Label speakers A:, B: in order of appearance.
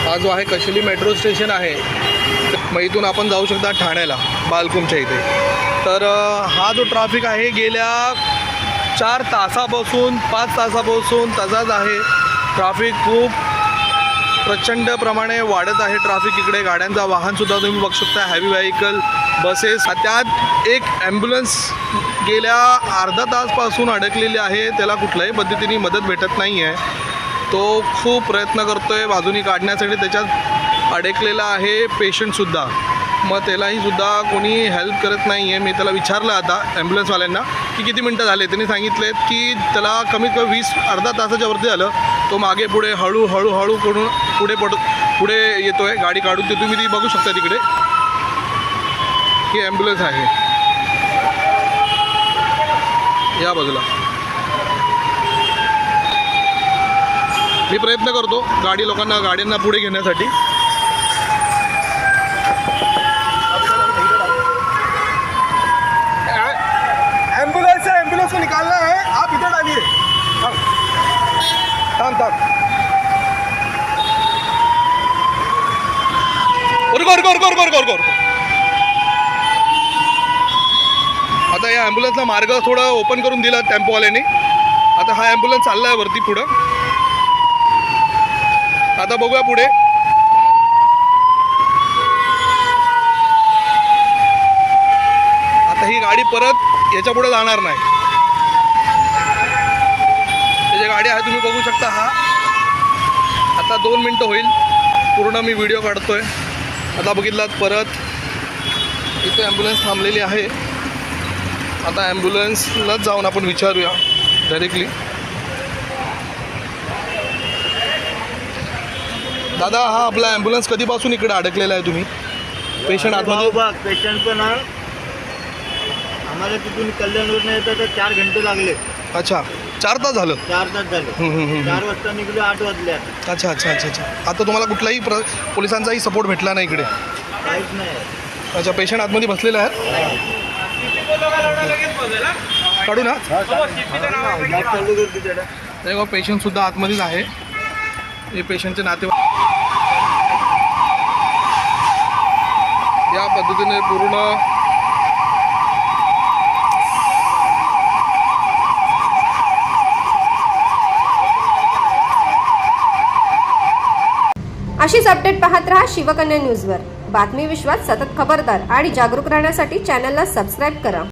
A: हा जो आहे कशेली मेट्रो स्टेशन आहे, मग इथून आपण जाऊ शकता ठाण्याला बालकुमच्या इथे. तर हा जो ट्रॅफिक आहे गेल्या 4 तासापासून 5 तासापासून तसाच आहे. ट्रॅफिक खूप प्रचंड प्रमाणे वाढत आहे. ट्रॅफिक इकडे गाड्यांचा वाहनसुद्धा तुम्ही बघू शकता, हॅवी व्हेकल, बसेस. त्यात एक ॲम्ब्युलन्स गेल्या अर्धा तासपासून अडकलेली आहे. त्याला कुठल्याही पद्धतीने मदत भेटत नाही आहे. तो खूप प्रयत्न करतो आहे बाजूनी काढण्यासाठी. त्याच्यात अडकलेला आहे पेशंटसुद्धा, मग त्यालाही सुद्धा कोणी हेल्प करत नाही आहे. मी त्याला विचारलं आता ॲम्ब्युलन्सवाल्यांना की किती मिनटं झाले. त्यांनी सांगितलेत की त्याला कमीत कमी अर्धा तासाच्या वरती झालं. तो मागे पुढे हळूहळू करून पुढे येतो आहे. गाडी काढून ते तुम्ही ती बघू शकता तिकडे. ही ॲम्ब्युलन्स आहे या बाजूला. मी प्रयत्न करतो गाड्यांना पुढे घेण्यासाठी. एम्बुलेंस को निकालना है, आप इधर डालिए. थांब. और आता या ॲम्ब्युलन्सला मार्ग थोडा ओपन करून दिला टेम्पोवाल्याने. आता हा ॲम्ब्युलन्स चालला आहे वरती पुढं. आता बघूया पुढे. आता ही गाडी परत याच्या पुढे जाणार नाही. त्याची गाडी आहे तुम्ही बघू शकता. हा आता 2 मिनटं होईल पूर्ण मी व्हिडिओ काढतोय. आता बघितलात परत इथे ॲम्ब्युलन्स थांबलेली आहे. आता ॲम्ब्युलन्सलाच जाऊन आपण विचारूया डायरेक्टली. दादा, हा आपला ॲम्ब्युलन्स कधीपासून इकडे अडकलेला आहे? तुम्ही पेशंट आतमध्ये?
B: पेशंट पण आम्हाला तिथून कल्याणवरून येतं तर 4 घंटे लागले.
A: अच्छा, 4 तास झालं?
B: 4 तास झाले. 4 वाजता निघलो, 8 वाजले.
A: अच्छा. आता तुम्हाला कुठलाही पोलिसांचाही सपोर्ट भेटला नाही इकडे?
B: काहीच नाही.
A: अच्छा, पेशंट आतमध्ये बसलेले आहेत. काढू ना? तेव्हा पेशंटसुद्धा आतमध्येच आहे. हे पेशंटचे नातेवाईक या पद्धतीने पूर्ण
C: अशीच अपडेट पाहत रहा शिवकन्या न्यूजवर. बातमी विश्वात सतत खबरदार आणि जागरूक राहण्यासाठी चॅनलला सबस्क्राईब करा.